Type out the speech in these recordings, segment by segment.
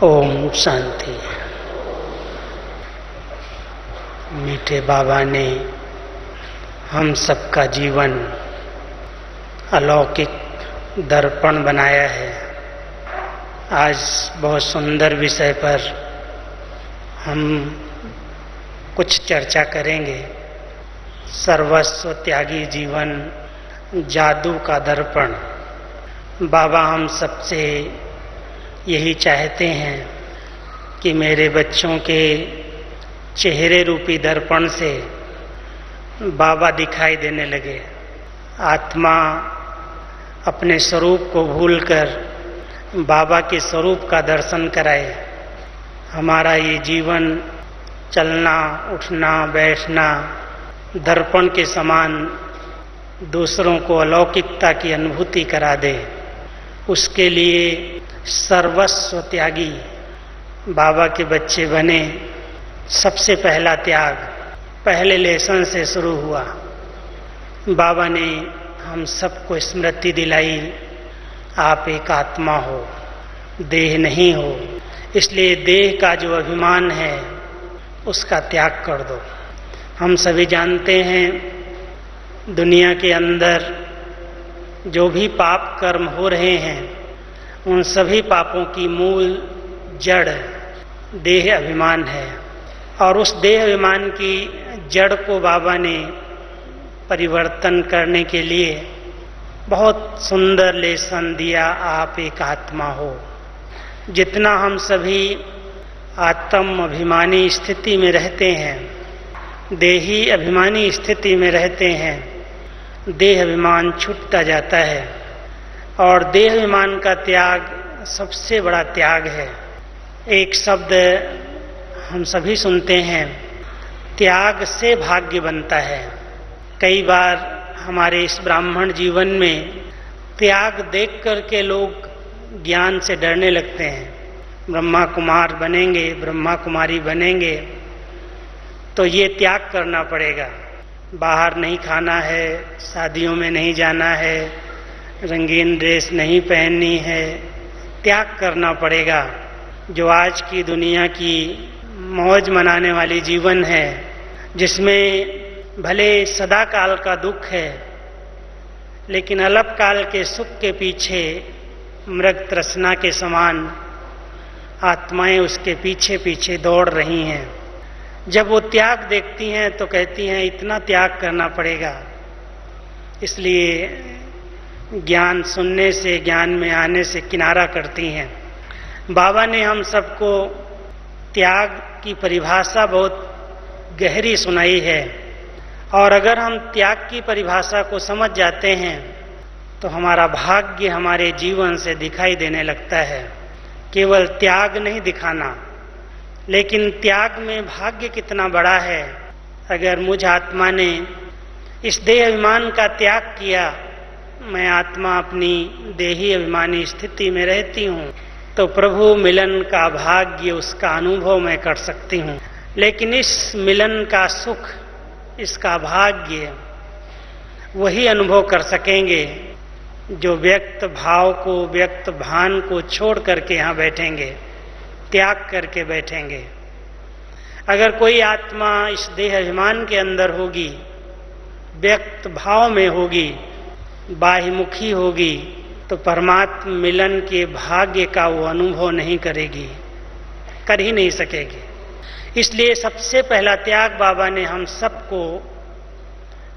ओम शांति। मीठे बाबा ने हम सबका जीवन अलौकिक दर्पण बनाया है। आज बहुत सुंदर विषय पर हम कुछ चर्चा करेंगे। सर्वस्व त्यागी जीवन, जादू का दर्पण। बाबा हम सबसे यही चाहते हैं कि मेरे बच्चों के चेहरे रूपी दर्पण से बाबा दिखाई देने लगे। आत्मा अपने स्वरूप को भूलकर बाबा के स्वरूप का दर्शन कराए। हमारा ये जीवन चलना, उठना, बैठना दर्पण के समान दूसरों को अलौकिकता की अनुभूति करा दे। उसके लिए सर्वस्व त्यागी बाबा के बच्चे बने। सबसे पहला त्याग पहले लेसन से शुरू हुआ। बाबा ने हम सबको स्मृति दिलाई, आप एक आत्मा हो, देह नहीं हो। इसलिए देह का जो अभिमान है उसका त्याग कर दो। हम सभी जानते हैं दुनिया के अंदर जो भी पाप कर्म हो रहे हैं उन सभी पापों की मूल जड़ देह अभिमान है। और उस देह अभिमान की जड़ को बाबा ने परिवर्तन करने के लिए बहुत सुंदर लेसन दिया, आप एक आत्मा हो। जितना हम सभी आत्म अभिमानी स्थिति में रहते हैं, देही अभिमानी स्थिति में रहते हैं, देह अभिमान छूटता जाता है। और देह अभिमान का त्याग सबसे बड़ा त्याग है। एक शब्द हम सभी सुनते हैं, त्याग से भाग्य बनता है। कई बार हमारे इस ब्राह्मण जीवन में त्याग देख करके लोग ज्ञान से डरने लगते हैं। ब्रह्मा कुमार बनेंगे, ब्रह्मा कुमारी बनेंगे तो ये त्याग करना पड़ेगा। बाहर नहीं खाना है, शादियों में नहीं जाना है, रंगीन ड्रेस नहीं पहननी है, त्याग करना पड़ेगा। जो आज की दुनिया की मौज मनाने वाली जीवन है, जिसमें भले सदा काल का दुख है लेकिन अल्प काल के सुख के पीछे मृग तृष्णा के समान आत्माएं उसके पीछे पीछे दौड़ रही हैं। जब वो त्याग देखती हैं तो कहती हैं इतना त्याग करना पड़ेगा। इसलिए ज्ञान सुनने से, ज्ञान में आने से किनारा करती हैं। बाबा ने हम सबको त्याग की परिभाषा बहुत गहरी सुनाई है। और अगर हम त्याग की परिभाषा को समझ जाते हैं तो हमारा भाग्य हमारे जीवन से दिखाई देने लगता है। केवल त्याग नहीं दिखाना, लेकिन त्याग में भाग्य कितना बड़ा है। अगर मुझ आत्मा ने इस देह अभिमान का त्याग किया, मैं आत्मा अपनी देही अभिमानी स्थिति में रहती हूँ, तो प्रभु मिलन का भाग्य, उसका अनुभव मैं कर सकती हूँ। लेकिन इस मिलन का सुख, इसका भाग्य वही अनुभव कर सकेंगे जो व्यक्त भाव को, व्यक्त भान को छोड़ करके यहाँ बैठेंगे, त्याग करके बैठेंगे। अगर कोई आत्मा इस देह अभिमान के अंदर होगी, व्यक्त भाव में होगी, बाह्यमुखी होगी, तो परमात्मा मिलन के भाग्य का वो अनुभव नहीं करेगी, कर ही नहीं सकेगी। इसलिए सबसे पहला त्याग बाबा ने हम सबको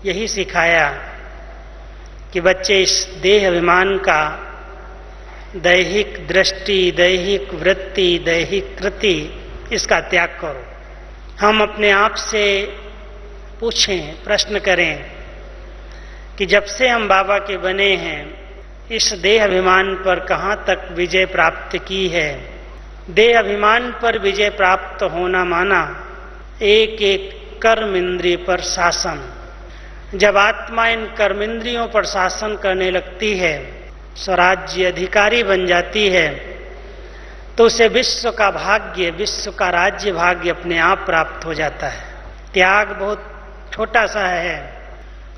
यही सिखाया कि बच्चे इस देह अभिमान का दैहिक दृष्टि, दैहिक वृत्ति, दैहिक कृति, इसका त्याग करो। हम अपने आप से पूछें, प्रश्न करें कि जब से हम बाबा के बने हैं, इस देह अभिमान पर कहाँ तक विजय प्राप्त की है। देह अभिमान पर विजय प्राप्त होना माना एक एक कर्म इंद्रिय पर शासन। जब आत्मा इन कर्म इंद्रियों पर शासन करने लगती है, स्वराज्य अधिकारी बन जाती है, तो उसे विश्व का भाग्य, विश्व का राज्य भाग्य अपने आप प्राप्त हो जाता है। त्याग बहुत छोटा सा है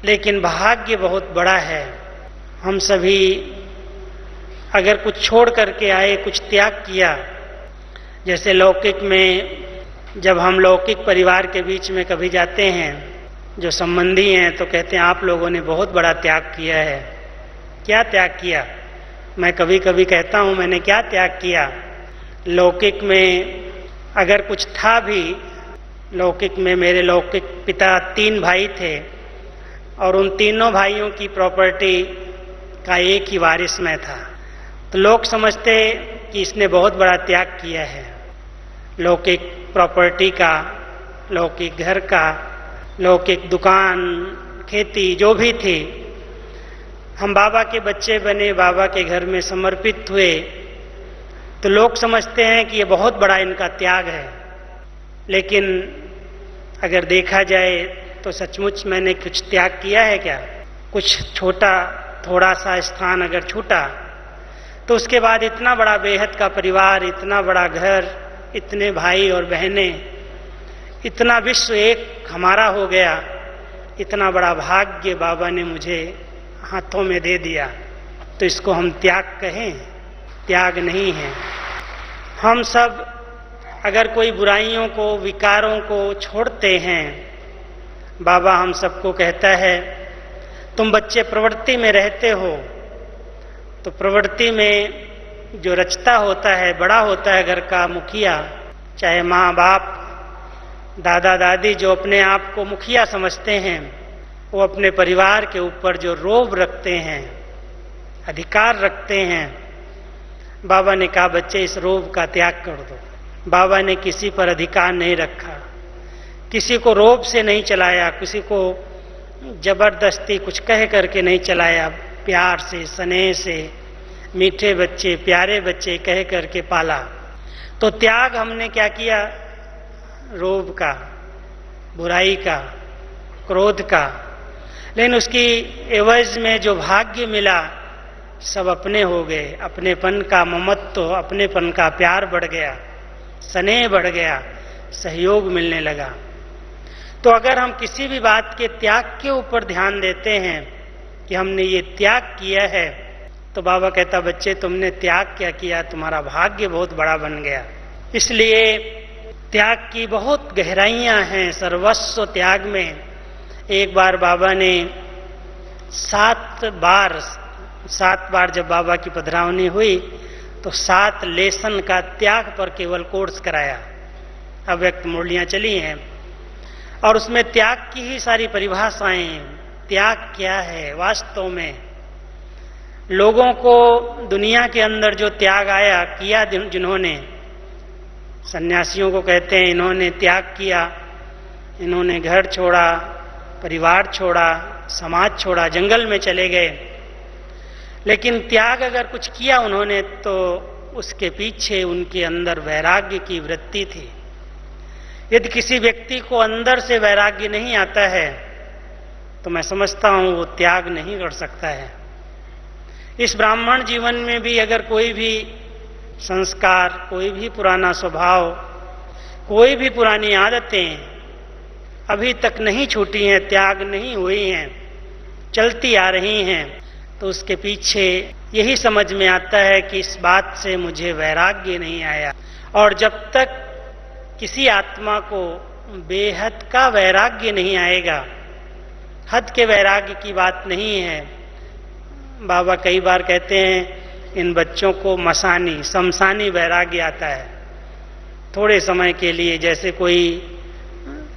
लेकिन भाग्य बहुत बड़ा है। हम सभी अगर कुछ छोड़ करके आए, कुछ त्याग किया, जैसे लौकिक में जब हम लौकिक परिवार के बीच में कभी जाते हैं, जो संबंधी हैं तो कहते हैं आप लोगों ने बहुत बड़ा त्याग किया है। क्या त्याग किया? मैं कभी कभी कहता हूँ मैंने क्या त्याग किया। लौकिक में अगर कुछ था भी, लौकिक में मेरे लौकिक पिता 3 भाई थे और उन तीनों भाइयों की प्रॉपर्टी का एक ही वारिस मैं था, तो लोग समझते कि इसने बहुत बड़ा त्याग किया है। लौकिक प्रॉपर्टी का, लौकिक घर का, लौकिक दुकान, खेती जो भी थी, हम बाबा के बच्चे बने, बाबा के घर में समर्पित हुए, तो लोग समझते हैं कि ये बहुत बड़ा इनका त्याग है। लेकिन अगर देखा जाए तो सचमुच मैंने कुछ त्याग किया है क्या? कुछ छोटा थोड़ा सा स्थान अगर छूटा तो उसके बाद इतना बड़ा बेहद का परिवार, इतना बड़ा घर, इतने भाई और बहनें, इतना विश्व एक हमारा हो गया। इतना बड़ा भाग्य बाबा ने मुझे हाथों में दे दिया, तो इसको हम त्याग कहें? त्याग नहीं है। हम सब अगर कोई बुराइयों को, विकारों को छोड़ते हैं, बाबा हम सबको कहता है तुम बच्चे प्रवृत्ति में रहते हो, तो प्रवृत्ति में जो रचता होता है, बड़ा होता है घर का मुखिया, चाहे माँ बाप, दादा दादी, जो अपने आप को मुखिया समझते हैं, वो अपने परिवार के ऊपर जो रोब रखते हैं, अधिकार रखते हैं, बाबा ने कहा बच्चे इस रोब का त्याग कर दो। बाबा ने किसी पर अधिकार नहीं रखा, किसी को रोब से नहीं चलाया, किसी को जबरदस्ती कुछ कह करके नहीं चलाया, प्यार से, स्नेह से, मीठे बच्चे, प्यारे बच्चे कह करके पाला। तो त्याग हमने क्या किया? रोब का, बुराई का, क्रोध का। लेकिन उसकी एवज में जो भाग्य मिला सब अपने हो गए। अपनेपन का ममत्व, अपनेपन का प्यार बढ़ गया, स्नेह बढ़ गया, सहयोग मिलने लगा। तो अगर हम किसी भी बात के त्याग के ऊपर ध्यान देते हैं कि हमने ये त्याग किया है, तो बाबा कहता बच्चे तुमने त्याग क्या किया, तुम्हारा भाग्य बहुत बड़ा बन गया। इसलिए त्याग की बहुत गहराइयां हैं, सर्वस्व त्याग में। एक बार बाबा ने 7 बार जब बाबा की पधरावनी हुई तो 7 लेसन का त्याग पर केवल कोर्स कराया। अव्यक्त मुरलियां चली हैं और उसमें त्याग की ही सारी परिभाषाएं, त्याग क्या है वास्तव में। लोगों को दुनिया के अंदर जो त्याग आया किया, जिन्होंने, सन्यासियों को कहते हैं इन्होंने त्याग किया, इन्होंने घर छोड़ा, परिवार छोड़ा, समाज छोड़ा, जंगल में चले गए। लेकिन त्याग अगर कुछ किया उन्होंने तो उसके पीछे उनके अंदर वैराग्य की वृत्ति थी। यदि किसी व्यक्ति को अंदर से वैराग्य नहीं आता है तो मैं समझता हूं वो त्याग नहीं कर सकता है। इस ब्राह्मण जीवन में भी अगर कोई भी संस्कार, कोई भी पुराना स्वभाव, कोई भी पुरानी आदतें अभी तक नहीं छूटी हैं, त्याग नहीं हुई हैं, चलती आ रही हैं, तो उसके पीछे यही समझ में आता है कि इस बात से मुझे वैराग्य नहीं आया। और जब तक किसी आत्मा को बेहद का वैराग्य नहीं आएगा, हद के वैराग्य की बात नहीं है। बाबा कई बार कहते हैं इन बच्चों को मसानी, शमशानी वैराग्य आता है थोड़े समय के लिए। जैसे कोई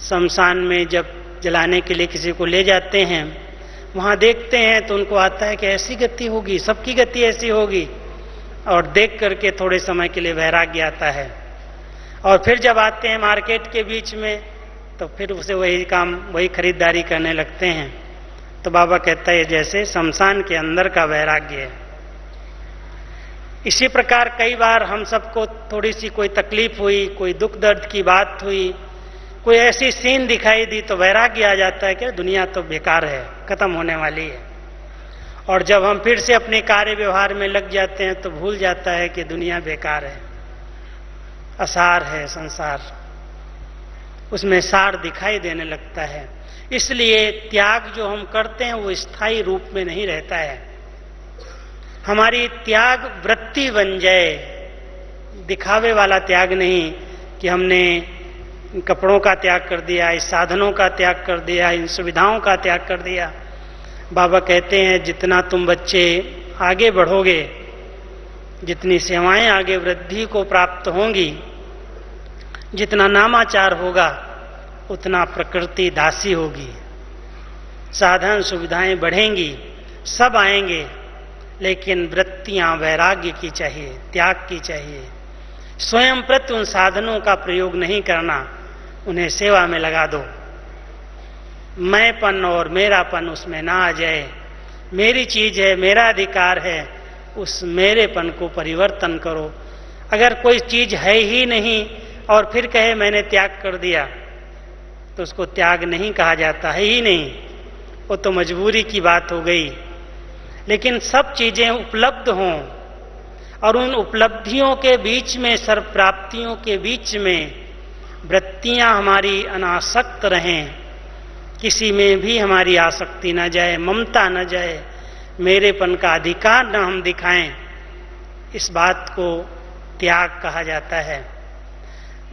शमशान में जब जलाने के लिए किसी को ले जाते हैं, वहाँ देखते हैं तो उनको आता है कि ऐसी गति होगी, सबकी गति ऐसी होगी, और देख करके थोड़े समय के लिए वैराग्य आता है। और फिर जब आते हैं मार्केट के बीच में तो फिर उसे वही काम, वही खरीदारी करने लगते हैं। तो बाबा कहता है जैसे शमशान के अंदर का वैराग्य है। इसी प्रकार कई बार हम सबको थोड़ी सी कोई तकलीफ हुई, कोई दुख दर्द की बात हुई, कोई ऐसी सीन दिखाई दी तो वैराग्य आ जाता है कि दुनिया तो बेकार है, खत्म होने वाली है। और जब हम फिर से अपने कार्य व्यवहार में लग जाते हैं तो भूल जाता है कि दुनिया बेकार है, असार है संसार, उसमें सार दिखाई देने लगता है। इसलिए त्याग जो हम करते हैं वो स्थायी रूप में नहीं रहता है। हमारी त्याग वृत्ति बन जाए, दिखावे वाला त्याग नहीं कि हमने इन कपड़ों का त्याग कर दिया, इस साधनों का त्याग कर दिया, इन सुविधाओं का त्याग कर दिया। बाबा कहते हैं जितना तुम बच्चे आगे बढ़ोगे, जितनी सेवाएं आगे वृद्धि को प्राप्त होंगी, जितना नामाचार होगा, उतना प्रकृति दासी होगी। साधन सुविधाएं बढ़ेंगी, सब आएंगे, लेकिन वृत्तियां वैराग्य की चाहिए, त्याग की चाहिए। स्वयं प्रति उन साधनों का प्रयोग नहीं करना, उन्हें सेवा में लगा दो। मैंपन और मेरापन उसमें ना आ जाए। मेरी चीज है, मेरा अधिकार है, उस मेरेपन को परिवर्तन करो। अगर कोई चीज है ही नहीं और फिर कहे मैंने त्याग कर दिया, तो उसको त्याग नहीं कहा जाता, है ही नहीं, वो तो मजबूरी की बात हो गई। लेकिन सब चीजें उपलब्ध हों और उन उपलब्धियों के बीच में, सर्व प्राप्तियों के बीच में वृत्तियां हमारी अनासक्त रहें, किसी में भी हमारी आसक्ति न जाए, ममता न जाए, मेरेपन का अधिकार न हम दिखाएं, इस बात को त्याग कहा जाता है।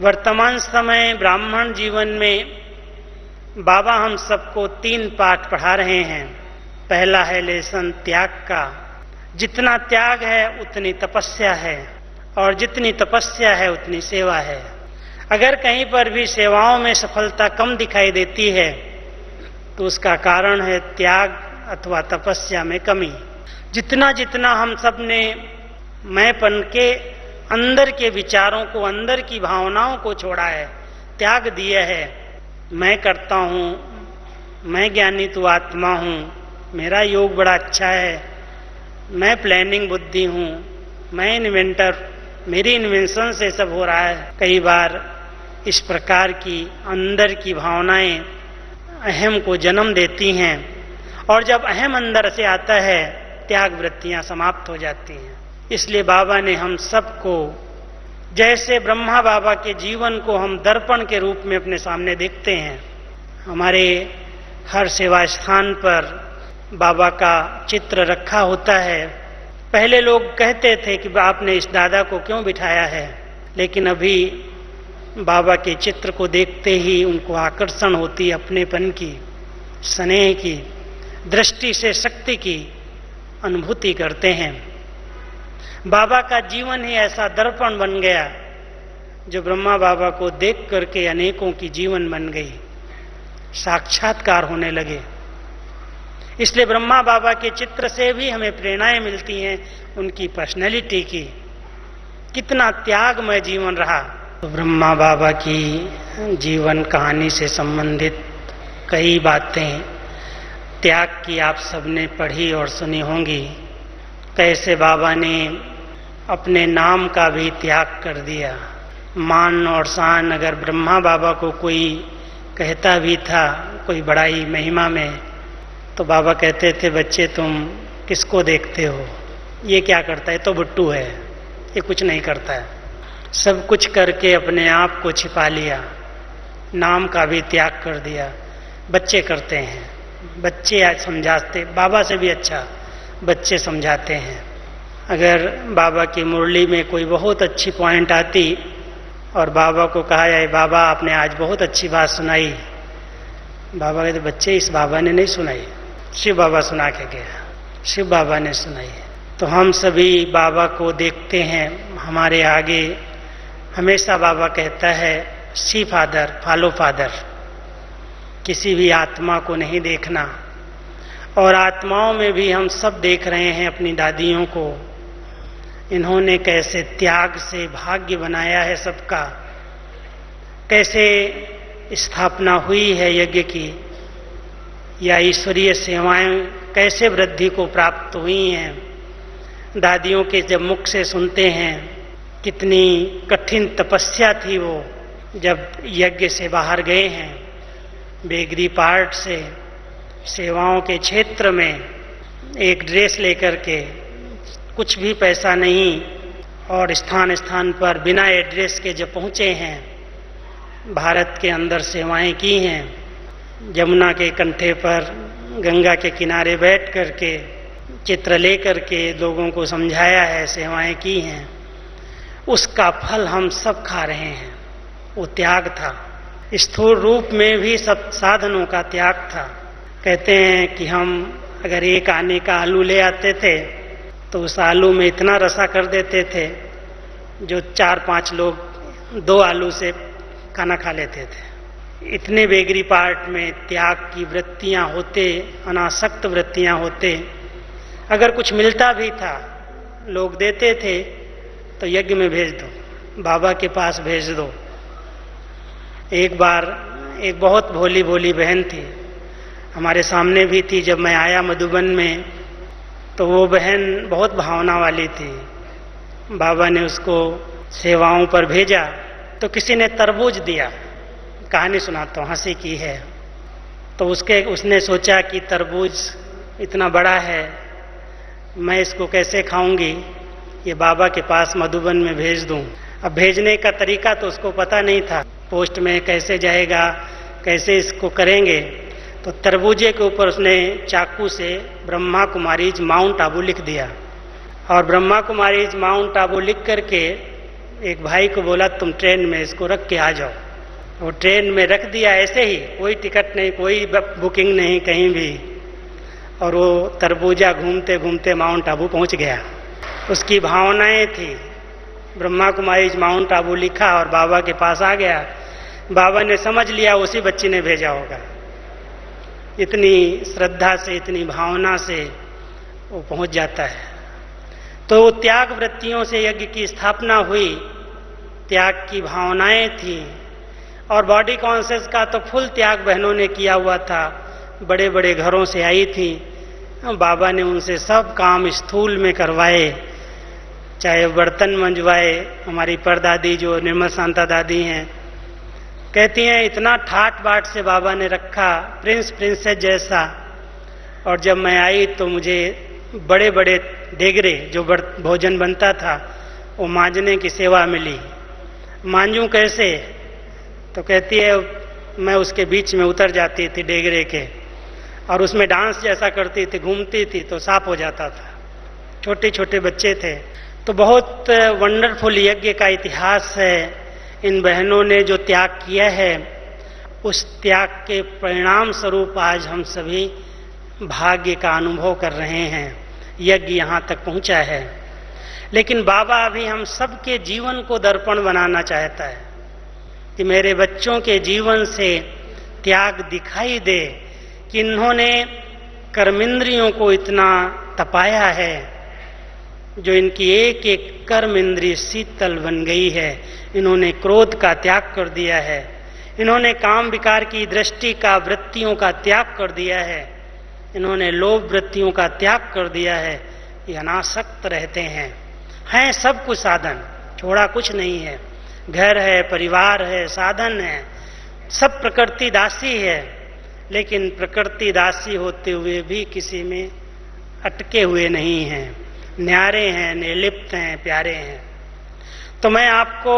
वर्तमान समय ब्राह्मण जीवन में बाबा हम सबको 3 पाठ पढ़ा रहे हैं। पहला है लेसन त्याग का। जितना त्याग है उतनी तपस्या है, और जितनी तपस्या है उतनी सेवा है। अगर कहीं पर भी सेवाओं में सफलता कम दिखाई देती है, तो उसका कारण है त्याग अथवा तपस्या में कमी। जितना जितना हम सब ने मैंपन के अंदर के विचारों को, अंदर की भावनाओं को छोड़ा है, त्याग दिया है, मैं करता हूँ, मैं ज्ञानी तू आत्मा हूँ, मेरा योग बड़ा अच्छा है, मैं प्लानिंग बुद्धि हूँ, मैं इन्वेंटर, मेरी इन्वेंशन से सब हो रहा है। कई बार इस प्रकार की अंदर की भावनाएं अहम को जन्म देती हैं, और जब अहम अंदर से आता है, त्याग वृत्तियां समाप्त हो जाती हैं। इसलिए बाबा ने हम सबको, जैसे ब्रह्मा बाबा के जीवन को हम दर्पण के रूप में अपने सामने देखते हैं, हमारे हर सेवा स्थान पर बाबा का चित्र रखा होता है। पहले लोग कहते थे कि आपने इस दादा को क्यों बिठाया है, लेकिन अभी बाबा के चित्र को देखते ही उनको आकर्षण होती, अपनेपन की, स्नेह की, दृष्टि से शक्ति की अनुभूति करते हैं। बाबा का जीवन ही ऐसा दर्पण बन गया, जो ब्रह्मा बाबा को देख करके अनेकों की जीवन बन गई, साक्षात्कार होने लगे। इसलिए ब्रह्मा बाबा के चित्र से भी हमें प्रेरणाएं मिलती हैं, उनकी पर्सनैलिटी की। कितना त्यागमय जीवन रहा। तो ब्रह्मा बाबा की जीवन कहानी से संबंधित कई बातें त्याग की आप सबने पढ़ी और सुनी होंगी। कैसे बाबा ने अपने नाम का भी त्याग कर दिया। मान और शान अगर ब्रह्मा बाबा को कोई कहता भी था, कोई बड़ाई महिमा में, तो बाबा कहते थे, बच्चे तुम किसको देखते हो, ये क्या करता है, तो बुट्टू है, ये कुछ नहीं करता है। सब कुछ करके अपने आप को छिपा लिया, नाम का भी त्याग कर दिया। बच्चे करते हैं, बच्चे आज समझाते, बाबा से भी अच्छा बच्चे समझाते हैं। अगर बाबा की मुरली में कोई बहुत अच्छी पॉइंट आती और बाबा को कहा जाए, बाबा आपने आज बहुत अच्छी बात सुनाई, बाबा कहते, बच्चे इस बाबा ने नहीं सुनाई, शिव बाबा सुना के गया, शिव बाबा ने सुनाई। तो हम सभी बाबा को देखते हैं, हमारे आगे हमेशा बाबा कहता है, सी फादर फॉलो फादर, किसी भी आत्मा को नहीं देखना। और आत्माओं में भी हम सब देख रहे हैं अपनी दादियों को, इन्होंने कैसे त्याग से भाग्य बनाया है सबका, कैसे स्थापना हुई है यज्ञ की, या ईश्वरीय सेवाएं कैसे वृद्धि को प्राप्त हुई हैं। दादियों के जब मुख से सुनते हैं, कितनी कठिन तपस्या थी वो, जब यज्ञ से बाहर गए हैं, बेगरी पार्ट से सेवाओं के क्षेत्र में एक ड्रेस लेकर के, कुछ भी पैसा नहीं, और स्थान स्थान पर बिना एड्रेस के जब पहुँचे हैं, भारत के अंदर सेवाएं की हैं। यमुना के कंठे पर, गंगा के किनारे बैठ करके चित्र ले करके लोगों को समझाया है, सेवाएं की हैं। उसका फल हम सब खा रहे हैं। वो त्याग था, स्थूल रूप में भी सब साधनों का त्याग था। कहते हैं कि हम अगर एक आने का आलू ले आते थे तो उस आलू में इतना रसा कर देते थे जो 4-5 लोग 2 आलू से खाना खा लेते थे। इतने बेगरी पार्ट में त्याग की वृत्तियां होते, अनासक्त वृत्तियां होते। अगर कुछ मिलता भी था, लोग देते थे तो यज्ञ में भेज दो, बाबा के पास भेज दो। एक बार एक बहुत भोली भोली बहन थी, हमारे सामने भी थी जब मैं आया मधुबन में, तो वो बहन बहुत भावना वाली थी। बाबा ने उसको सेवाओं पर भेजा तो किसी ने तरबूज दिया। कहानी सुनाता हूँ, हंसी की है। तो उसने सोचा कि तरबूज इतना बड़ा है, मैं इसको कैसे खाऊंगी, ये बाबा के पास मधुबन में भेज दूं। अब भेजने का तरीका तो उसको पता नहीं था, पोस्ट में कैसे जाएगा, कैसे इसको करेंगे। तो तरबूजे के ऊपर उसने चाकू से ब्रह्मा कुमारीज माउंट आबू लिख दिया, और ब्रह्मा कुमारीज माउंट आबू लिख करके एक भाई को बोला तुम ट्रेन में इसको रख के आ जाओ। वो ट्रेन में रख दिया ऐसे ही, कोई टिकट नहीं, कोई बुकिंग नहीं कहीं भी, और वो तरबूजा घूमते घूमते माउंट आबू पहुंच गया। उसकी भावनाएं थी, ब्रह्मा कुमारीज माउंट आबू लिखा और बाबा के पास आ गया। बाबा ने समझ लिया उसी बच्ची ने भेजा होगा। इतनी श्रद्धा से, इतनी भावना से वो पहुंच जाता है। तो त्याग वृत्तियों से यज्ञ की स्थापना हुई, त्याग की भावनाएं थी, और बॉडी कॉन्शियस का तो फुल त्याग बहनों ने किया हुआ था। बड़े बड़े घरों से आई थी, बाबा ने उनसे सब काम स्थूल में करवाए, चाहे बर्तन मंजवाए। हमारी परदादी जो निर्मल शांता दादी हैं, कहती हैं इतना ठाट बाट से बाबा ने रखा, प्रिंसेस जैसा। और जब मैं आई तो मुझे बड़े बड़े डेगरे जो भोजन बनता था वो मांजने की सेवा मिली। मांजूं कैसे? तो कहती है मैं उसके बीच में उतर जाती थी डेगरे के, और उसमें डांस जैसा करती थी, घूमती थी तो साफ हो जाता था। छोटे छोटे बच्चे थे। तो बहुत वंडरफुल यज्ञ का इतिहास है। इन बहनों ने जो त्याग किया है, उस त्याग के परिणाम स्वरूप आज हम सभी भाग्य का अनुभव कर रहे हैं। यज्ञ यहाँ तक पहुँचा है। लेकिन बाबा अभी हम सबके जीवन को दर्पण बनाना चाहता है कि मेरे बच्चों के जीवन से त्याग दिखाई दे, कि इन्होंने कर्मेंद्रियों को इतना तपाया है, जो इनकी एक एक कर्म इंद्रिय शीतल बन गई है। इन्होंने क्रोध का त्याग कर दिया है, इन्होंने काम विकार की दृष्टि का, वृत्तियों का त्याग कर दिया है, इन्होंने लोभ वृत्तियों का त्याग कर दिया है। ये अनासक्त रहते हैं सब कुछ साधन, छोड़ा कुछ नहीं है। घर है, परिवार है, साधन है, सब प्रकृति दासी है। लेकिन प्रकृति दासी होते हुए भी किसी में अटके हुए नहीं हैं, न्यारे हैं, निर्लिप्त हैं, प्यारे हैं। तो मैं आपको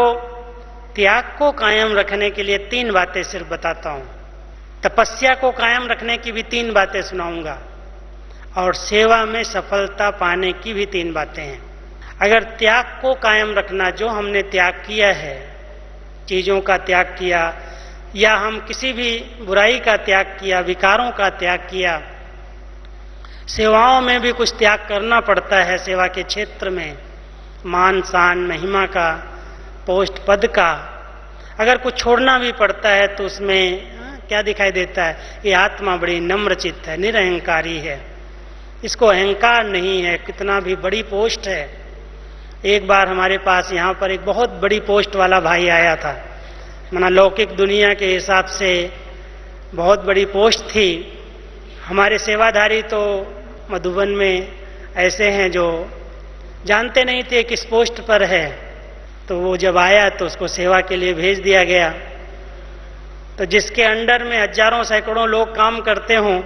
त्याग को कायम रखने के लिए 3 बातें सिर्फ बताता हूं। तपस्या को कायम रखने की भी 3 बातें सुनाऊंगा, और सेवा में सफलता पाने की भी 3 बातें हैं। अगर त्याग को कायम रखना, जो हमने त्याग किया है, चीजों का त्याग किया, या हम किसी भी बुराई का त्याग किया, विकारों का त्याग किया, सेवाओं में भी कुछ त्याग करना पड़ता है। सेवा के क्षेत्र में मान शान महिमा का, पोस्ट पद का, अगर कुछ छोड़ना भी पड़ता है तो उसमें क्या दिखाई देता है? ये आत्मा बड़ी नम्रचित्त है, निरहंकारी है, इसको अहंकार नहीं है। कितना भी बड़ी पोस्ट है। एक बार हमारे पास यहाँ पर एक बहुत बड़ी पोस्ट वाला भाई आया था, माना लौकिक दुनिया के हिसाब से बहुत बड़ी पोस्ट थी। हमारे सेवाधारी तो मधुबन में ऐसे हैं जो जानते नहीं थे किस पोस्ट पर है। तो वो जब आया तो उसको सेवा के लिए भेज दिया गया। तो जिसके अंडर में हजारों सैकड़ों लोग काम करते हों,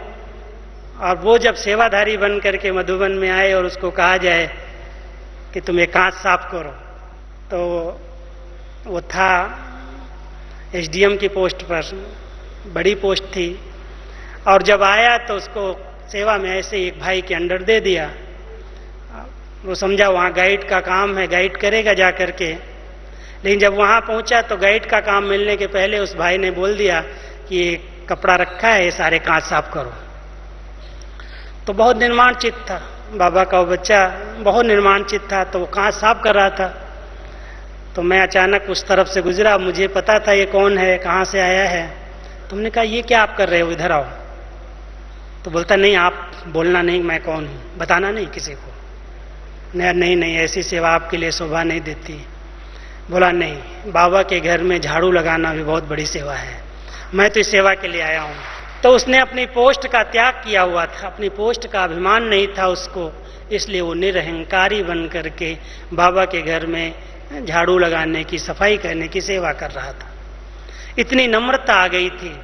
और वो जब सेवाधारी बन करके मधुबन में आए और उसको कहा जाए कि तुम एक कांच साफ करो, तो वो था एसडीएम की पोस्ट पर, बड़ी पोस्ट थी। और जब आया तो उसको सेवा में ऐसे एक भाई के अंडर दे दिया। वो समझा वहाँ गाइड का काम है, गाइड करेगा जा करके। लेकिन जब वहां पहुंचा तो गाइड का काम मिलने के पहले उस भाई ने बोल दिया कि ये कपड़ा रखा है, ये सारे कांच साफ करो। तो बहुत निर्माण चित्त था बाबा का, वो बच्चा बहुत निर्माण चित्त था, तो वो कांच साफ कर रहा था। तो मैं अचानक उस तरफ से गुजरा, मुझे पता था ये कौन है, कहाँ से आया है। तुमने कहा ये क्या आप कर रहे हो, इधर आओ। तो बोलता नहीं, आप बोलना नहीं मैं कौन हूं, बताना नहीं किसी को। नहीं नहीं, ऐसी सेवा आपके लिए शोभा नहीं देती। बोला नहीं, बाबा के घर में झाड़ू लगाना भी बहुत बड़ी सेवा है, मैं तो इस सेवा के लिए आया हूं। तो उसने अपनी पोस्ट का त्याग किया हुआ था, अपनी पोस्ट का अभिमान नहीं था उसको, इसलिए वो निरहंकारी बन करके बाबा के घर में झाड़ू लगाने की, सफाई करने की सेवा कर रहा था। इतनी नम्रता आ गई थी।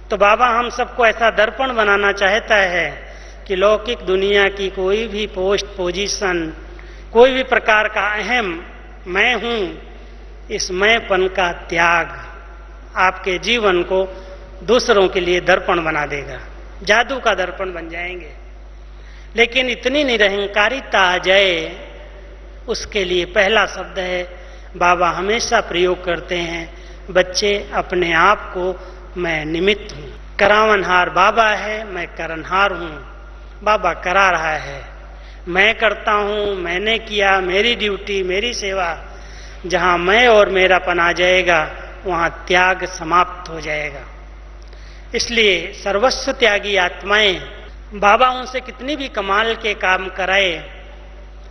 तो बाबा हम सबको ऐसा दर्पण बनाना चाहता है कि लौकिक दुनिया की कोई भी पोस्ट, पोजीशन, कोई भी प्रकार का अहम मैं हूं, इस मैंपन का त्याग आपके जीवन को दूसरों के लिए दर्पण बना देगा, जादू का दर्पण बन जाएंगे। लेकिन इतनी निरहंकारिता आ जाए, उसके लिए पहला शब्द है बाबा हमेशा प्रयोग करते हैं, बच्चे अपने आप को मैं निमित्त हूं। करावनहार बाबा है, मैं करनहार हूं। बाबा करा रहा है, मैं करता हूं, मैंने किया, मेरी ड्यूटी, मेरी सेवा। जहां मैं और मेरापन आ जाएगा वहां त्याग समाप्त हो जाएगा। इसलिए सर्वस्व त्यागी आत्माएं, बाबा उनसे कितनी भी कमाल के काम कराए,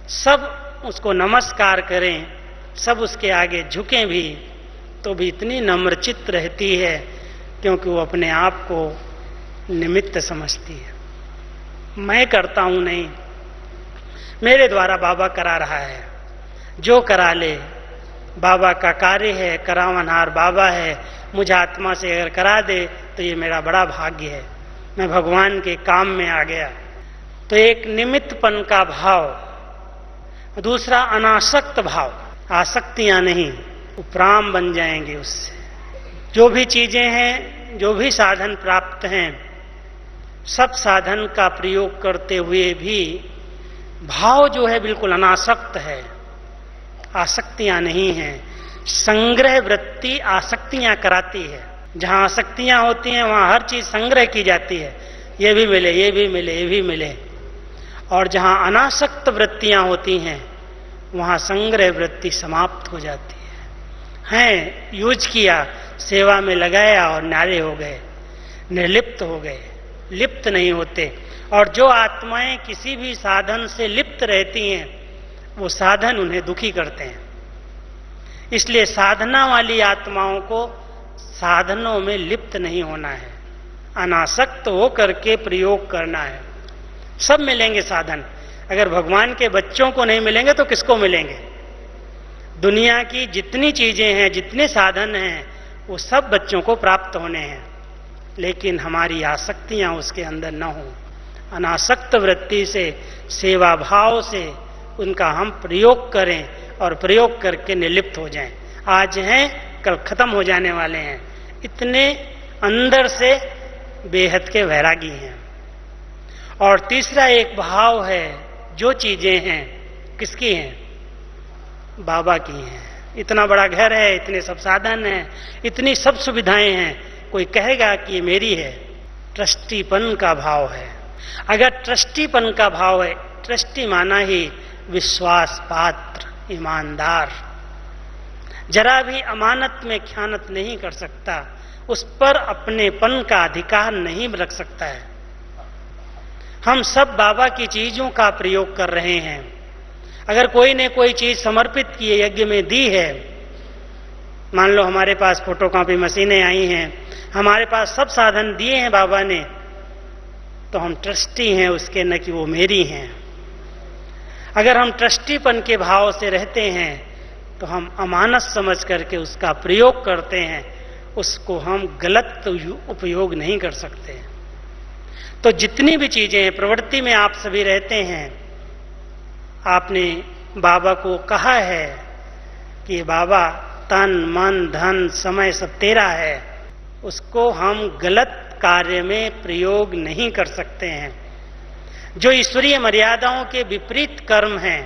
सब उसको नमस्कार करें, सब उसके आगे झुकें भी, तो भी इतनी नम्रचित्त रहती है क्योंकि वो अपने आप को निमित्त समझती है। मैं करता हूं नहीं, मेरे द्वारा बाबा करा रहा है, जो करा ले। बाबा का कार्य है, करावनहार बाबा है, मुझे आत्मा से अगर करा दे तो ये मेरा बड़ा भाग्य है, मैं भगवान के काम में आ गया। तो एक निमित्तपन का भाव, दूसरा अनासक्त भाव, आसक्तियां नहीं, उपराम बन जाएंगे उससे। जो भी चीजें हैं, जो भी साधन प्राप्त हैं, सब साधन का प्रयोग करते हुए भी भाव जो है बिल्कुल अनासक्त है, आसक्तियां नहीं हैं। संग्रह वृत्ति आसक्तियां कराती है। जहां आसक्तियां होती हैं वहां हर चीज संग्रह की जाती है, ये भी मिले, ये भी मिले, ये भी मिले। और जहां अनासक्त वृत्तियां होती हैं वहां संग्रह वृत्ति समाप्त हो जाती है। यूज किया, सेवा में लगाया और नारे हो गए, निर्लिप्त हो गए, लिप्त नहीं होते। और जो आत्माएं किसी भी साधन से लिप्त रहती हैं वो साधन उन्हें दुखी करते हैं। इसलिए साधना वाली आत्माओं को साधनों में लिप्त नहीं होना है, अनासक्त हो करके प्रयोग करना है। सब मिलेंगे साधन, अगर भगवान के बच्चों को नहीं मिलेंगे तो किसको मिलेंगे? दुनिया की जितनी चीजें हैं, जितने साधन हैं, वो सब बच्चों को प्राप्त होने हैं, लेकिन हमारी आसक्तियां उसके अंदर न हो। अनासक्त वृत्ति से, सेवा भाव से उनका हम प्रयोग करें और प्रयोग करके निर्लिप्त हो जाएं। आज हैं, कल खत्म हो जाने वाले हैं, इतने अंदर से बेहद के वैरागी हैं। और तीसरा एक भाव है, जो चीजें हैं किसकी हैं? बाबा की हैं। इतना बड़ा घर है, इतने सब साधन हैं, इतनी सब सुविधाएं हैं, कोई कहेगा कि ये मेरी है? ट्रस्टीपन का भाव है। अगर ट्रस्टीपन का भाव है, ट्रस्टी माना ही विश्वास पात्र, ईमानदार, जरा भी अमानत में ख्यानत नहीं कर सकता, उस पर अपनेपन का अधिकार नहीं रख सकता है। हम सब बाबा की चीजों का प्रयोग कर रहे हैं। अगर कोई ने कोई चीज समर्पित की, यज्ञ में दी है, मान लो हमारे पास फोटोकॉपी मशीनें आई हैं, हमारे पास सब साधन दिए हैं बाबा ने, तो हम ट्रस्टी हैं उसके, न कि वो मेरी हैं। अगर हम ट्रस्टीपन के भाव से रहते हैं तो हम अमानत समझ करके उसका प्रयोग करते हैं, उसको हम गलत उपयोग नहीं कर सकते। तो जितनी भी चीजें हैं, प्रवृत्ति में आप सभी रहते हैं, आपने बाबा को कहा है कि बाबा तन मन धन समय सब तेरा है, उसको हम गलत कार्य में प्रयोग नहीं कर सकते हैं। जो ईश्वरीय मर्यादाओं के विपरीत कर्म हैं,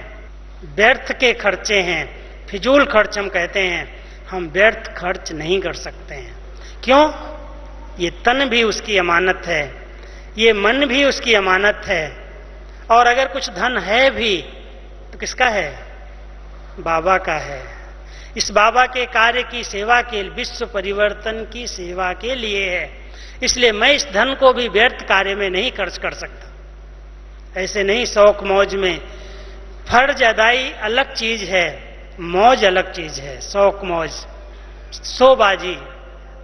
व्यर्थ के खर्चे हैं, फिजूल खर्च हम कहते हैं, हम व्यर्थ खर्च नहीं कर सकते हैं। क्यों? ये तन भी उसकी अमानत है, ये मन भी उसकी अमानत है, और अगर कुछ धन है भी तो किसका है? बाबा का है। इस बाबा के कार्य की सेवा के, विश्व परिवर्तन की सेवा के लिए है। इसलिए मैं इस धन को भी व्यर्थ कार्य में नहीं खर्च कर सकता। ऐसे नहीं शौक मौज में। फर्ज अदाई अलग चीज है, मौज अलग चीज है। शौक मौज, शोबाजी।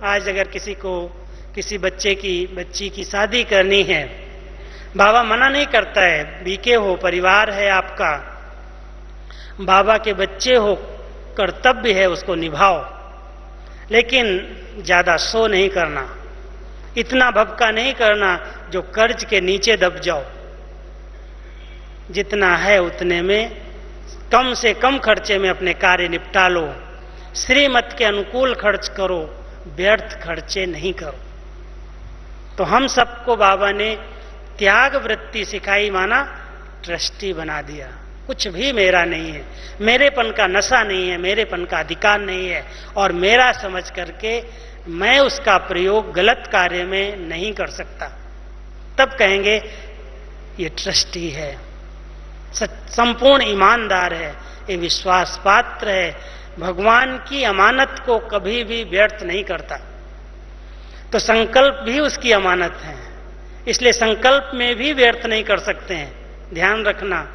आज अगर किसी को, किसी बच्ची की शादी करनी है, बाबा मना नहीं करता है, बीके हो, परिवार है आपका, बाबा के बच्चे हो, कर्तव्य है उसको निभाओ, लेकिन ज्यादा शो नहीं करना, इतना भपका नहीं करना जो कर्ज के नीचे दब जाओ। जितना है उतने में, कम से कम खर्चे में अपने कार्य निपटा लो। श्रीमत के अनुकूल खर्च करो, व्यर्थ खर्चे नहीं करो। तो हम सबको बाबा ने त्याग वृत्ति सिखाई, माना ट्रस्टी बना दिया। कुछ भी मेरा नहीं है, मेरेपन का नशा नहीं है, मेरेपन का अधिकार नहीं है, और मेरा समझ करके मैं उसका प्रयोग गलत कार्य में नहीं कर सकता। तब कहेंगे ये ट्रस्टी है, संपूर्ण ईमानदार है, ये विश्वास पात्र है, भगवान की अमानत को कभी भी व्यर्थ नहीं करता। तो संकल्प भी उसकी अमानत है, इसलिए संकल्प में भी व्यर्थ नहीं कर सकते हैं। ध्यान रखना,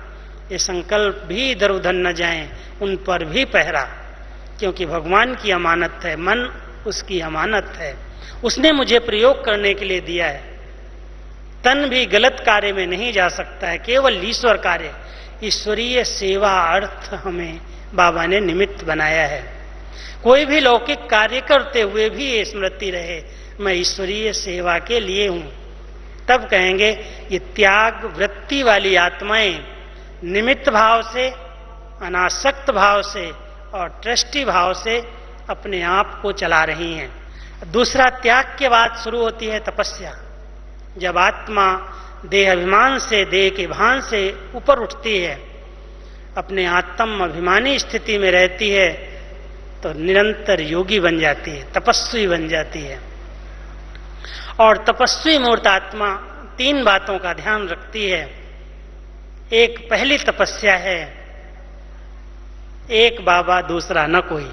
ये संकल्प भी इधर उधर न जाएं, उन पर भी पहरा, क्योंकि भगवान की अमानत है, मन उसकी अमानत है, उसने मुझे प्रयोग करने के लिए दिया है। तन भी गलत कार्य में नहीं जा सकता है, केवल ईश्वर कार्य, ईश्वरीय सेवा अर्थ हमें बाबा ने निमित्त बनाया है। कोई भी लौकिक कार्य करते हुए भी ये स्मृति रहे, मैं ईश्वरीय सेवा के लिए हूं। तब कहेंगे ये त्याग वृत्ति वाली आत्माएं निमित्त भाव से, अनासक्त भाव से और ट्रस्टी भाव से अपने आप को चला रही हैं। दूसरा, त्याग के बाद शुरू होती है तपस्या। जब आत्मा देह अभिमान से, देह के भान से ऊपर उठती है, अपने आत्म अभिमानी स्थिति में रहती है, तो निरंतर योगी बन जाती है, तपस्वी बन जाती है। और तपस्वी मूर्त आत्मा तीन बातों का ध्यान रखती है। एक पहली तपस्या है, एक बाबा दूसरा न कोई।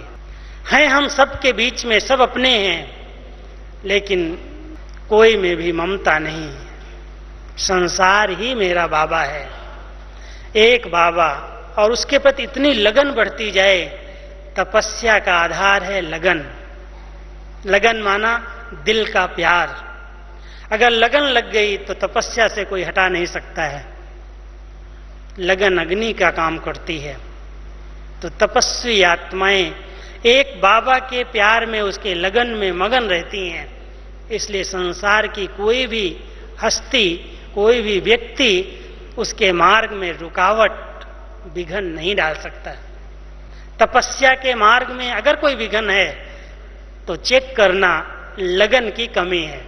हैं हम सबके बीच में, सब अपने हैं, लेकिन कोई में भी ममता नहीं। संसार ही मेरा बाबा है, एक बाबा, और उसके प्रति इतनी लगन बढ़ती जाए। तपस्या का आधार है लगन। लगन माना दिल का प्यार। अगर लगन लग गई तो तपस्या से कोई हटा नहीं सकता है। लगन अग्नि का काम करती है। तो तपस्वी आत्माएं एक बाबा के प्यार में, उसके लगन में मगन रहती हैं। इसलिए संसार की कोई भी हस्ती, कोई भी व्यक्ति उसके मार्ग में रुकावट, विघन नहीं डाल सकता। तपस्या के मार्ग में अगर कोई विघन है तो चेक करना लगन की कमी है,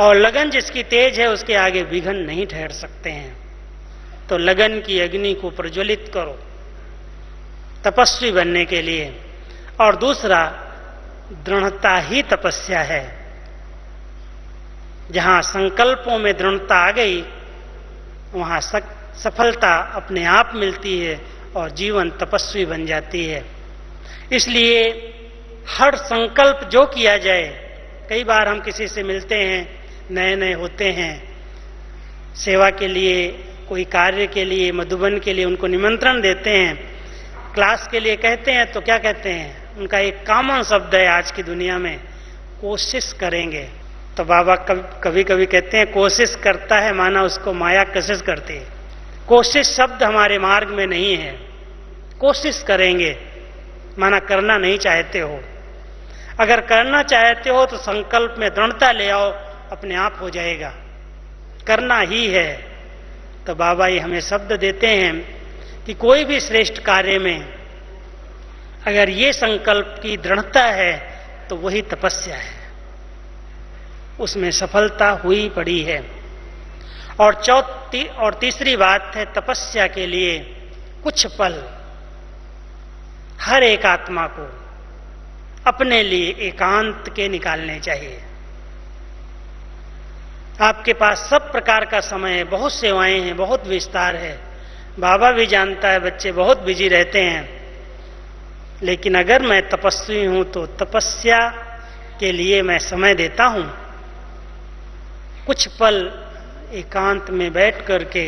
और लगन जिसकी तेज है उसके आगे विघन नहीं ठहर सकते हैं। तो लगन की अग्नि को प्रज्वलित करो तपस्वी बनने के लिए। और दूसरा, दृढ़ता ही तपस्या है। जहां संकल्पों में दृढ़ता आ गई, वहां सफलता अपने आप मिलती है और जीवन तपस्वी बन जाती है। इसलिए हर संकल्प जो किया जाए, कई बार हम किसी से मिलते हैं, नए नए होते हैं, सेवा के लिए, कोई कार्य के लिए, मधुबन के लिए उनको निमंत्रण देते हैं, क्लास के लिए कहते हैं, तो क्या कहते हैं? उनका एक कॉमन शब्द है आज की दुनिया में, कोशिश करेंगे। तो बाबा कभी कभी कहते हैं कोशिश करता है, माना उसको माया कशिश करती है। कोशिश शब्द हमारे मार्ग में नहीं है। कोशिश करेंगे माना करना नहीं चाहते हो। अगर करना चाहते हो तो संकल्प में दृढ़ता ले आओ, अपने आप हो जाएगा। करना ही है। तो बाबा ये हमें शब्द देते हैं कि कोई भी श्रेष्ठ कार्य में अगर ये संकल्प की दृढ़ता है तो वही तपस्या है, उसमें सफलता हुई पड़ी है। और तीसरी बात है, तपस्या के लिए कुछ पल हर एक आत्मा को अपने लिए एकांत के निकालने चाहिए। आपके पास सब प्रकार का समय है, बहुत सेवाएं हैं, बहुत विस्तार है। बाबा भी जानता है बच्चे बहुत बिजी रहते हैं, लेकिन अगर मैं तपस्वी हूं तो तपस्या के लिए मैं समय देता हूं। कुछ पल एकांत में बैठ करके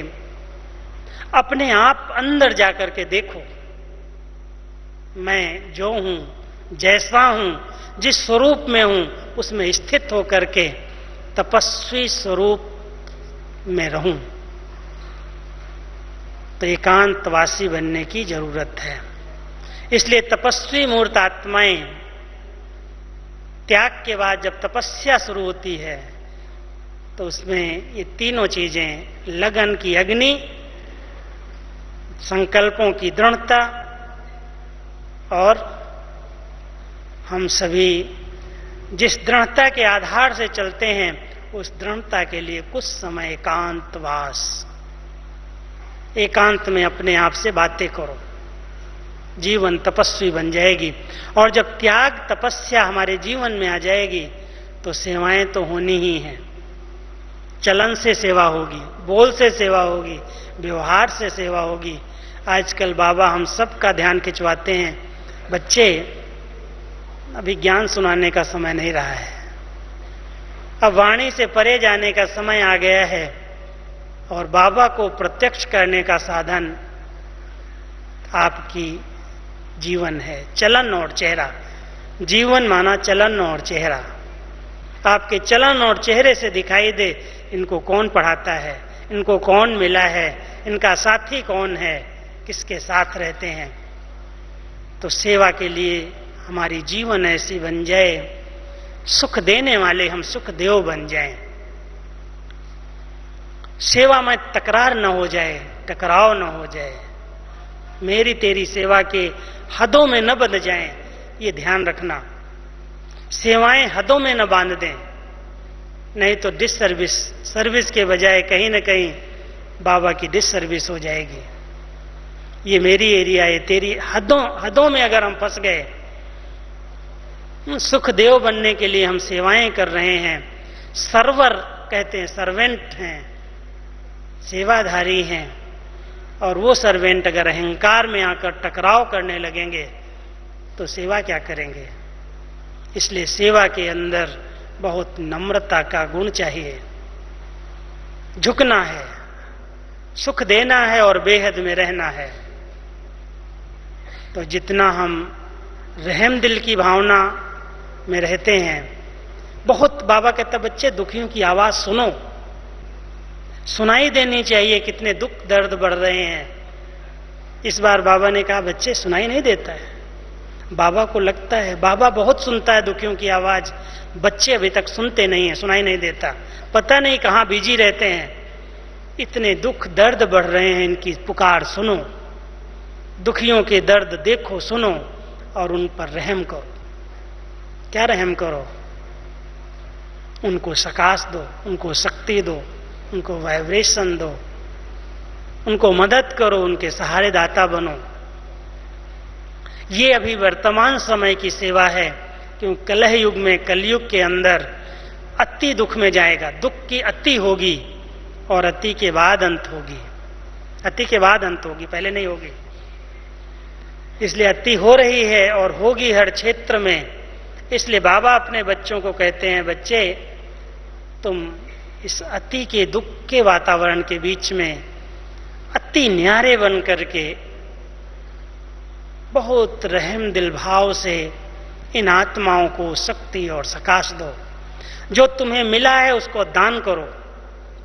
अपने आप अंदर जाकर के देखो, मैं जो हूं, जैसा हूं, जिस स्वरूप में हूं, उसमें स्थित होकर के तपस्वी स्वरूप में रहूं। तो एकांतवासी बनने की जरूरत है। इसलिए तपस्वी मूर्त आत्माएं त्याग के बाद जब तपस्या शुरू होती है तो उसमें ये तीनों चीजें, लगन की अग्नि, संकल्पों की दृढ़ता, और हम सभी जिस दृढ़ता के आधार से चलते हैं उस दृढ़ता के लिए कुछ समय एकांतवास, एकांत में अपने आप से बातें करो, जीवन तपस्वी बन जाएगी। और जब त्याग तपस्या हमारे जीवन में आ जाएगी तो सेवाएं तो होनी ही हैं। चलन से सेवा होगी, बोल से सेवा होगी, व्यवहार से सेवा होगी। आजकल बाबा हम सब का ध्यान खिंचवाते हैं, बच्चे अभी ज्ञान सुनाने का समय नहीं रहा है, अब वाणी से परे जाने का समय आ गया है और बाबा को प्रत्यक्ष करने का साधन आपकी जीवन है, चलन और चेहरा। जीवन माना चलन और चेहरा। आपके चलन और चेहरे से दिखाई दे इनको कौन पढ़ाता है, इनको कौन मिला है, इनका साथी कौन है, किसके साथ रहते हैं। तो सेवा के लिए हमारी जीवन ऐसी बन जाए, सुख देने वाले हम सुख देव बन जाएं। सेवा में तकरार न हो जाए, टकराव न हो जाए, मेरी तेरी सेवा के हदों में न बंध जाएं, ये ध्यान रखना। सेवाएं हदों में न बांध दें, नहीं तो डिससर्विस, सर्विस के बजाय कहीं न कहीं बाबा की डिससर्विस हो जाएगी। ये मेरी एरिया है, तेरी हदों में अगर हम फंस गए, सुख देव बनने के लिए हम सेवाएं कर रहे हैं, सर्वर कहते हैं, सर्वेंट हैं, सेवाधारी हैं, और वो सर्वेंट अगर अहंकार में आकर टकराव करने लगेंगे तो सेवा क्या करेंगे। इसलिए सेवा के अंदर बहुत नम्रता का गुण चाहिए, झुकना है, सुख देना है और बेहद में रहना है। तो जितना हम रहम दिल की भावना में रहते हैं, बहुत बाबा कहता बच्चे दुखियों की आवाज सुनो, सुनाई देनी चाहिए, कितने दुख दर्द बढ़ रहे हैं। इस बार बाबा ने कहा बच्चे सुनाई नहीं देता है। बाबा को लगता है बाबा बहुत सुनता है दुखियों की आवाज, बच्चे अभी तक सुनते नहीं है, सुनाई नहीं देता, पता नहीं कहां बिजी रहते हैं। इतने दुख दर्द बढ़ रहे हैं, इनकी पुकार सुनो, दुखियों के दर्द देखो, सुनो और उन पर रहम करो। क्या रहम करो? उनको सकाश दो, उनको शक्ति दो, उनको वाइब्रेशन दो, उनको मदद करो, उनके सहारे दाता बनो। ये अभी वर्तमान समय की सेवा है, क्योंकि कलह युग में, कलयुग के अंदर अति दुख में जाएगा, दुख की अति होगी और अति के बाद अंत होगी, अति के बाद अंत होगी, पहले नहीं होगी। इसलिए अति हो रही है और होगी हर क्षेत्र में। इसलिए बाबा अपने बच्चों को कहते हैं बच्चे तुम इस अति के दुख के वातावरण के बीच में अति न्यारे बन करके बहुत रहम दिल भाव से इन आत्माओं को शक्ति और सकाश दो। जो तुम्हें मिला है उसको दान करो,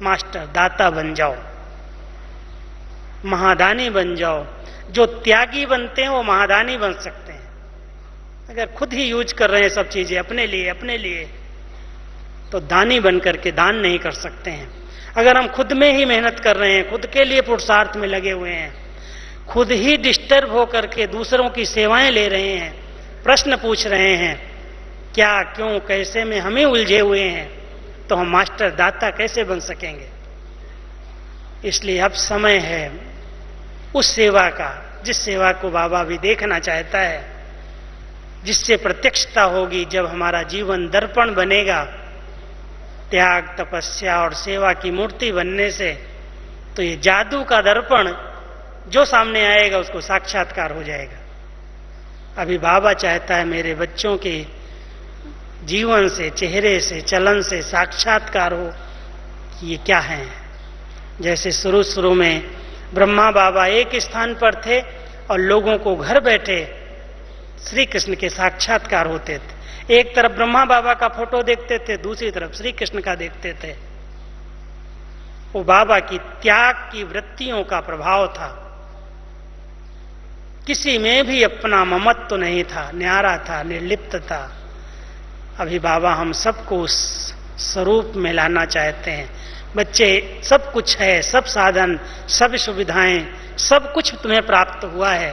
मास्टर दाता बन जाओ, महादानी बन जाओ। जो त्यागी बनते हैं वो महादानी बन सकते हैं। अगर खुद ही यूज कर रहे हैं सब चीजें अपने लिए तो दानी बन करके दान नहीं कर सकते हैं। अगर हम खुद में ही मेहनत कर रहे हैं, खुद के लिए पुरुषार्थ में लगे हुए हैं, खुद ही डिस्टर्ब होकर के दूसरों की सेवाएं ले रहे हैं, प्रश्न पूछ रहे हैं, क्या क्यों कैसे में हमें उलझे हुए हैं, तो हम मास्टर दाता कैसे बन सकेंगे। इसलिए अब समय है उस सेवा का जिस सेवा को बाबा भी देखना चाहता है, जिससे प्रत्यक्षता होगी, जब हमारा जीवन दर्पण बनेगा त्याग, तपस्या और सेवा की मूर्ति बनने से, तो ये जादू का दर्पण जो सामने आएगा उसको साक्षात्कार हो जाएगा। अभी बाबा चाहता है मेरे बच्चों के जीवन से, चेहरे से, चलन से साक्षात्कार हो कि ये क्या है। जैसे शुरू में ब्रह्मा बाबा एक स्थान पर थे और लोगों को घर बैठे श्री कृष्ण के साक्षात्कार होते थे। एक तरफ ब्रह्मा बाबा का फोटो देखते थे, दूसरी तरफ श्री कृष्ण का देखते थे। वो बाबा की त्याग की वृत्तियों का प्रभाव था। किसी में भी अपना ममत्व तो नहीं था, न्यारा था, निर्लिप्त था। अभी बाबा हम सबको उस स्वरूप में लाना चाहते हैं। बच्चे, सब कुछ है, सब साधन, सब सुविधाएं, सब कुछ तुम्हें प्राप्त हुआ है।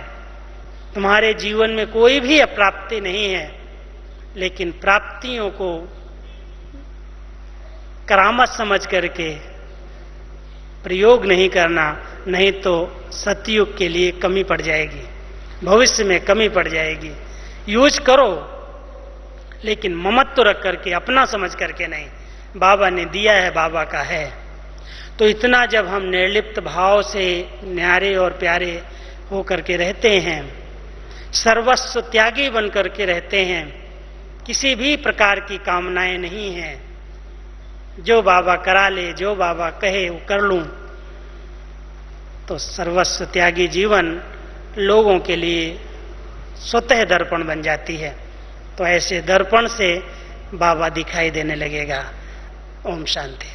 तुम्हारे जीवन में कोई भी अप्राप्ति नहीं है, लेकिन प्राप्तियों को करामत समझ करके प्रयोग नहीं करना, नहीं तो सतयुग के लिए कमी पड़ जाएगी, भविष्य में कमी पड़ जाएगी। यूज करो, लेकिन ममत्व रख करके, अपना समझ करके नहीं। बाबा ने दिया है, बाबा का है। तो इतना जब हम निर्लिप्त भाव से न्यारे और प्यारे होकर के रहते हैं, सर्वस्व त्यागी बन करके रहते हैं, किसी भी प्रकार की कामनाएं नहीं हैं, जो बाबा करा ले, जो बाबा कहे वो कर लूं, तो सर्वस्व त्यागी जीवन लोगों के लिए स्वतः दर्पण बन जाती है। तो ऐसे दर्पण से बाबा दिखाई देने लगेगा। ओम शांति।